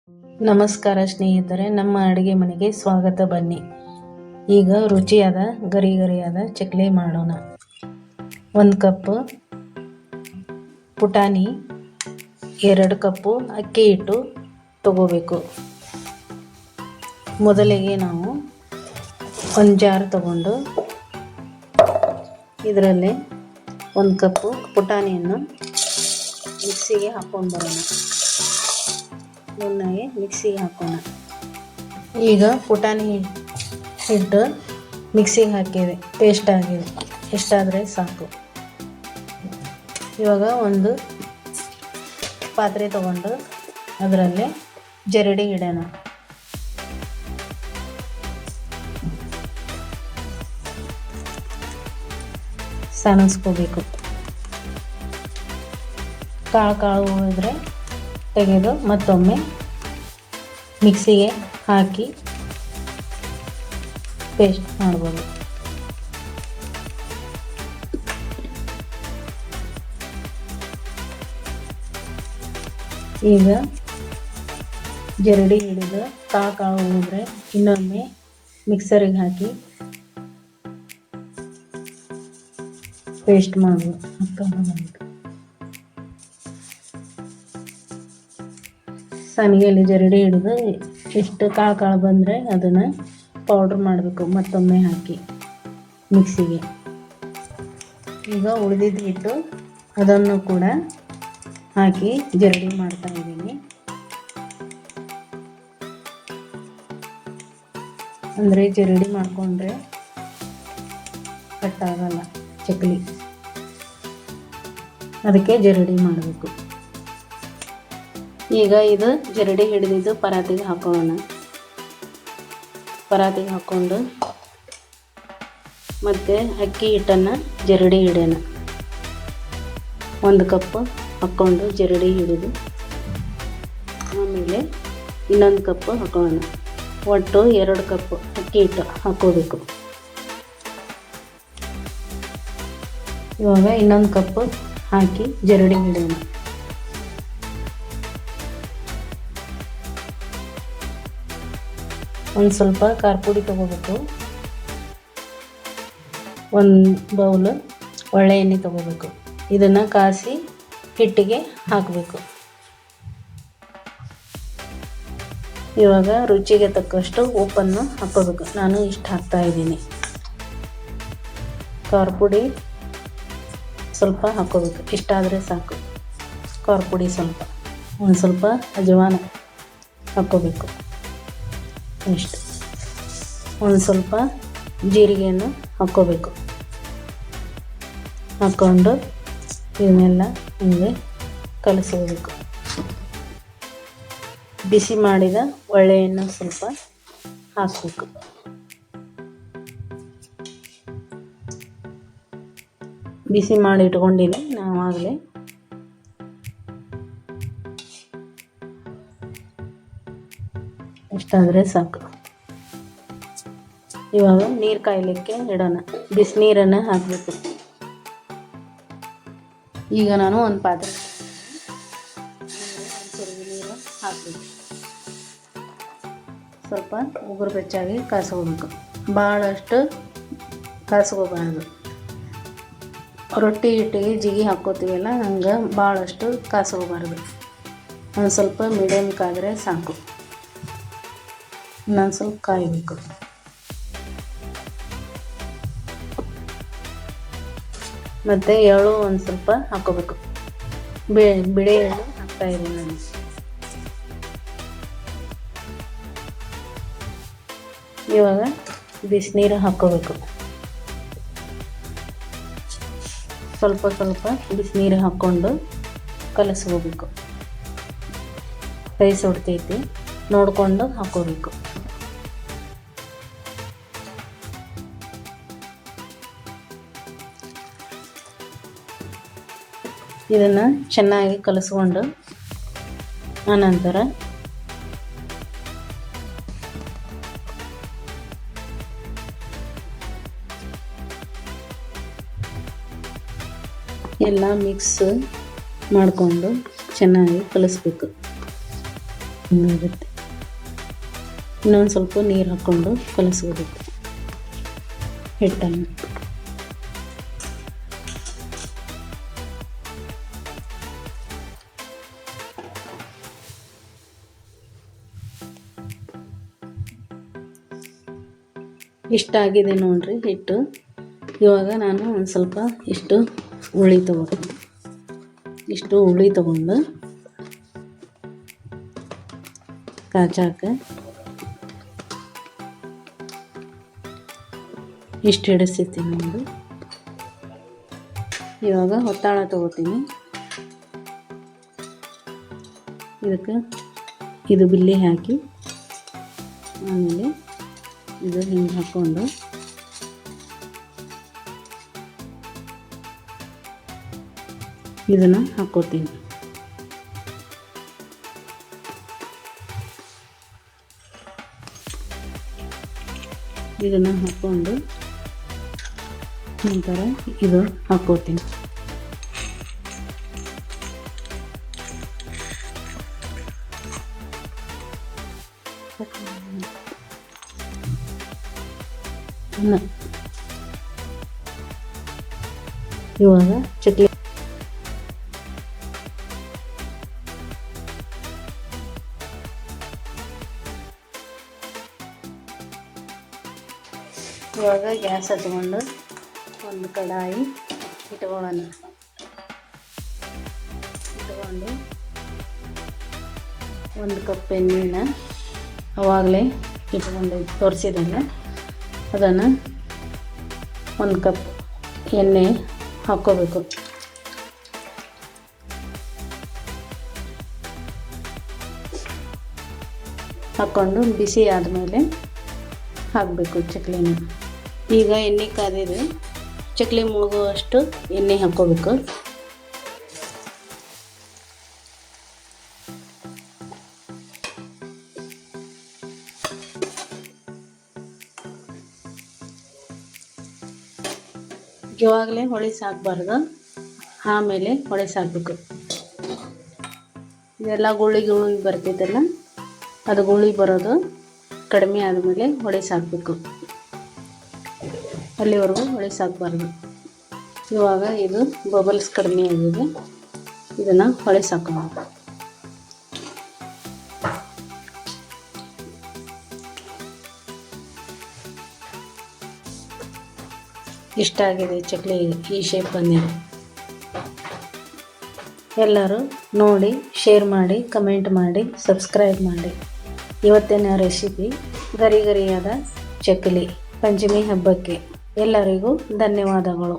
ನಮಸ್ಕಾರ ಸ್ನೇಹಿತರೆ, ನಮ್ಮ ಅಡುಗೆ ಮನೆಗೆ ಸ್ವಾಗತ. ಬನ್ನಿ ಈಗ ರುಚಿಯಾದ ಗರಿಗರಿಯಾದ ಚಕ್ಲಿ ಮಾಡೋಣ. 1 ಕಪ್ ಪುಟಾಣಿ, 2 ಕಪ್ಪು ಅಕ್ಕಿ ಹಿಟ್ಟು ತಗೋಬೇಕು. ಮೊದಲಿಗೆ ನಾವು ಒಂದು ಜಾರ್ ತಗೊಂಡು ಇದರಲ್ಲಿ 1 ಕಪ್ಪು ಪುಟಾಣಿಯನ್ನು ಮಿಕ್ಸಿಗೆ ಹಾಕೊಂಡು ಬರೋಣ. ನುಣ್ಣಗೆ ಮಿಕ್ಸಿಗೆ ಹಾಕೋಣ. ಈಗ ಪುಟಾಣಿ ಹಿಟ್ಟು ಮಿಕ್ಸಿಗೆ ಹಾಕಿದೆ, ಪೇಸ್ಟ್ ಆಗಿದೆ. ಎಷ್ಟಾದರೆ ಸಾಕು. ಇವಾಗ ಒಂದು ಪಾತ್ರೆ ತಗೊಂಡು ಅದರಲ್ಲಿ ಜರಡಿ ಇಡೋಣ. ಸಾಣಿಸ್ಕೋಬೇಕು. ಕಾಳು ಹೋದರೆ ತೆಗೆದು ಮತ್ತೊಮ್ಮೆ ಮಿಕ್ಸಿಗೆ ಹಾಕಿ ಪೇಸ್ಟ್ ಮಾಡ್ಬೋದು. ಈಗ ಜರಡಿ ಹಿಡಿದು ಕಾಳು ಹೋದರೆ ಇನ್ನೊಮ್ಮೆ ಮಿಕ್ಸರಿಗೆ ಹಾಕಿ ಪೇಸ್ಟ್ ಮಾಡ್ಬೋದು. ಸನಿಗೆಯಲ್ಲಿ ಜರಡಿ ಹಿಡಿದು ಎಷ್ಟು ಕಾಳು ಬಂದರೆ ಅದನ್ನು ಪೌಡ್ರ್ ಮಾಡಬೇಕು. ಮತ್ತೊಮ್ಮೆ ಹಾಕಿ ಮಿಕ್ಸಿಗೆ. ಈಗ ಉಳಿದಿದ್ದು ಹಿಟ್ಟು ಅದನ್ನು ಕೂಡ ಹಾಕಿ ಜರಡಿ ಮಾಡ್ತಾ ಇದ್ದೀನಿ. ಅಂದರೆ ಜರಡಿ ಮಾಡಿಕೊಂಡ್ರೆ ಕಟ್ಟಾಗಲ್ಲ ಚಕ್ಲಿ, ಅದಕ್ಕೆ ಜರಡಿ ಮಾಡಬೇಕು. ಈಗ ಇದು ಜರಡಿ ಹಿಡಿದಿದ್ದು ಪರಾತಿಗೆ ಹಾಕೋಣ. ಪರಾತಿಗೆ ಹಾಕ್ಕೊಂಡು ಮತ್ತು ಅಕ್ಕಿ ಹಿಟ್ಟನ್ನು ಜರಡಿ ಹಿಡೋಣ. 1 ಕಪ್ ಹಾಕ್ಕೊಂಡು ಜರಡಿ ಹಿಡಿದು ಆಮೇಲೆ ಇನ್ನೊಂದು ಕಪ್ ಹಾಕೋಣ. ಒಟ್ಟು 2 ಕಪ್ ಅಕ್ಕಿ ಹಿಟ್ಟು ಹಾಕೋಬೇಕು. ಇವಾಗ ಇನ್ನೊಂದು ಕಪ್ ಹಾಕಿ ಜರಡಿ ಹಿಡೋಣ. ಒಂದು ಸ್ವಲ್ಪ ಖಾರ ಪುಡಿ ತೊಗೋಬೇಕು. 1 ಬೌಲ್ ಒಳ್ಳೆ ಎಣ್ಣೆ ತೊಗೋಬೇಕು. ಇದನ್ನು ಕಾಸಿ ಹಿಟ್ಟಿಗೆ ಹಾಕಬೇಕು. ಇವಾಗ ರುಚಿಗೆ ತಕ್ಕಷ್ಟು ಉಪ್ಪನ್ನು ಹಾಕೋಬೇಕು. ನಾನು ಇಷ್ಟು ಹಾಕ್ತಾಯಿದ್ದೀನಿ. ಖಾರ ಪುಡಿ ಸ್ವಲ್ಪ ಹಾಕೋಬೇಕು. ಇಷ್ಟಾದರೆ ಸಾಕು. ಖಾರ ಪುಡಿ ಒಂದು ಸ್ವಲ್ಪ ಅಜವಾನ ಹಾಕ್ಕೋಬೇಕು. ಇಷ್ಟು ಒಂದು ಸ್ವಲ್ಪ ಜೀರಿಗೆಯನ್ನು ಹಾಕ್ಕೋಬೇಕು. ಹಾಕ್ಕೊಂಡು ಇವನ್ನೆಲ್ಲ ಹಿಂಗೆ ಕಲಸ್ಕೋಬೇಕು. ಬಿಸಿ ಮಾಡಿದ ಒಳ್ಳೆಯನ್ನು ಸ್ವಲ್ಪ ಹಾಕಬೇಕು. ಬಿಸಿ ಮಾಡಿ ಇಟ್ಕೊಂಡಿನಿ ನಾವು ಆಗಲೇ. ಇಷ್ಟಾದರೆ ಸಾಕು. ಇವಾಗ ನೀರು ಕಾಯಲಿಕ್ಕೆ ಇಡೋಣ. ಬಿಸಿನೀರನ್ನು ಹಾಕಬೇಕು. ಈಗ ನಾನು ಒಂದು ಪಾತ್ರೆ ನೀರು ಹಾಕಬೇಕು. ಸ್ವಲ್ಪ ಉಗುರು ಬೆಚ್ಚಾಗಿ ಕಾಸ್ಕೋಬೇಕು. ಭಾಳಷ್ಟು ಕಾಸ್ಕೋಬಾರ್ದು. ರೊಟ್ಟಿ ಹಿಟ್ಟಿಗೆ ಜಿಗಿ ಹಾಕ್ಕೋತೀವಲ್ಲ, ಹಂಗೆ ಭಾಳಷ್ಟು ಕಾಸ್ಕೋಬಾರ್ದು. ಒಂದು ಸ್ವಲ್ಪ ಮೀಡಿಯಮ್ ಕಾದರೆ ಸಾಕು. ಇನ್ನೊಂದು ಸ್ವಲ್ಪ ಕಾಯಬೇಕು. ಮತ್ತು ಎಳ್ಳು ಒಂದು ಸ್ವಲ್ಪ ಹಾಕ್ಕೋಬೇಕು. ಬಿಳಿ ಎಳ್ಳು ಹಾಕ್ತಾಯಿದ್ದೀನಿ ನಾನು. ಇವಾಗ ಬಿಸಿನೀರು ಹಾಕ್ಕೋಬೇಕು. ಸ್ವಲ್ಪ ಬಿಸಿನೀರು ಹಾಕ್ಕೊಂಡು ಕಲಸ್ಕೋಬೇಕು. ಕೈ ಸುಡ್ತೈತಿ ನೋಡಿಕೊಂಡು ಹಾಕ್ಕೋಬೇಕು. ಇದನ್ನು ಚೆನ್ನಾಗಿ ಕಲಸ್ಕೊಂಡು ಆನಂತರ ಎಲ್ಲ ಮಿಕ್ಸ್ ಮಾಡಿಕೊಂಡು ಚೆನ್ನಾಗಿ ಕಲಿಸ್ಬೇಕು. ಆಗುತ್ತೆ. ಇನ್ನೊಂದು ಸ್ವಲ್ಪ ನೀರು ಹಾಕ್ಕೊಂಡು ಕಲಿಸ್ಕೋಬೇಕು ಹಿಟ್ಟನ್ನು. ಇಷ್ಟಾಗಿದೆ ನೋಡ್ರಿ ಹಿಟ್ಟು. ಇವಾಗ ನಾನು ಒಂದು ಸ್ವಲ್ಪ ಇಷ್ಟು ಹುಳಿ ತೊಗೋತೀನಿ. ಇಷ್ಟು ಹುಳಿ ತೊಗೊಂಡು ಕಾಚಾಕ ಇಷ್ಟು ಹಿಡಿಸ್ತೀನಿ ಒಂದು. ಇವಾಗ ಒತ್ತಾಳ ತೊಗೋತೀನಿ. ಇದಕ್ಕೆ ಇದು ಬಿಲ್ಲಿ ಹಾಕಿ ಆಮೇಲೆ ಇದು ಹಿಂಗೆ ಹಾಕ್ಕೊಂಡು ಇದನ್ನು ಹಾಕ್ಕೋತೀನಿ. ಇದನ್ನು ಹಾಕ್ಕೊಂಡು ನಂತರ ಇದು ಹಾಕ್ಕೋತೀನಿ. ಇವಾಗ ಚಕ್ಲಿ ಇವಾಗ ಗ್ಯಾಸ್ ಹಚ್ಕೊಂಡು ಒಂದು ಕಡಾಯಿ ಇಟ್ಕೊಳ್ಳೋಣ. ಇಟ್ಕೊಂಡು ಒಂದು ಕಪ್ ಎಣ್ಣೆನ ಅವಾಗಲೇ ಇಟ್ಕೊಂಡು ತೋರಿಸಿದ್ದನ್ನು ಅದನ್ನು ಒಂದು ಕಪ್ ಎಣ್ಣೆ ಹಾಕ್ಕೋಬೇಕು. ಹಾಕ್ಕೊಂಡು ಬಿಸಿ ಆದಮೇಲೆ ಹಾಕಬೇಕು ಚಕ್ಲಿನ. ಈಗ ಎಣ್ಣೆ ಕಾದಿದೆ, ಚಕ್ಲಿ ಮುಳುಗುವಷ್ಟು ಎಣ್ಣೆ ಹಾಕ್ಕೋಬೇಕು. ಇವಾಗಲೇ ಹೊಳೆ ಸಾಕಬಾರ್ದು, ಆಮೇಲೆ ಹೊಳೆ ಸಾಕಬೇಕು. ಇದೆಲ್ಲ ಗುಳಿ ಬರ್ತೈತಲ್ಲ, ಅದು ಗುಳಿ ಬರೋದು ಕಡಿಮೆ ಆದಮೇಲೆ ಹೊಳೆ ಸಾಕಬೇಕು. ಅಲ್ಲಿವರೆಗೂ ಹೊಳೆ ಸಾಕಬಾರ್ದು. ಇವಾಗ ಇದು ಬಬಲ್ಸ್ ಕಡಿಮೆ ಆಗಿದೆ, ಇದನ್ನು ಹೊಳೆ ಸಾಕೋಣ. ಇಷ್ಟ ಆಗಿದೆ ಚಕ್ಲಿ, ಈ ಶೇಪ್ ಬಂದಿದೆ. ಎಲ್ಲರೂ ನೋಡಿ, ಶೇರ್ ಮಾಡಿ, ಕಮೆಂಟ್ ಮಾಡಿ, ಸಬ್ಸ್ಕ್ರೈಬ್ ಮಾಡಿ. ಇವತ್ತಿನ ರೆಸಿಪಿ ಗರಿ ಗರಿಯಾದ ಚಕ್ಲಿ ಪಂಚಮಿ ಹಬ್ಬಕ್ಕೆ. ಎಲ್ಲರಿಗೂ ಧನ್ಯವಾದಗಳು.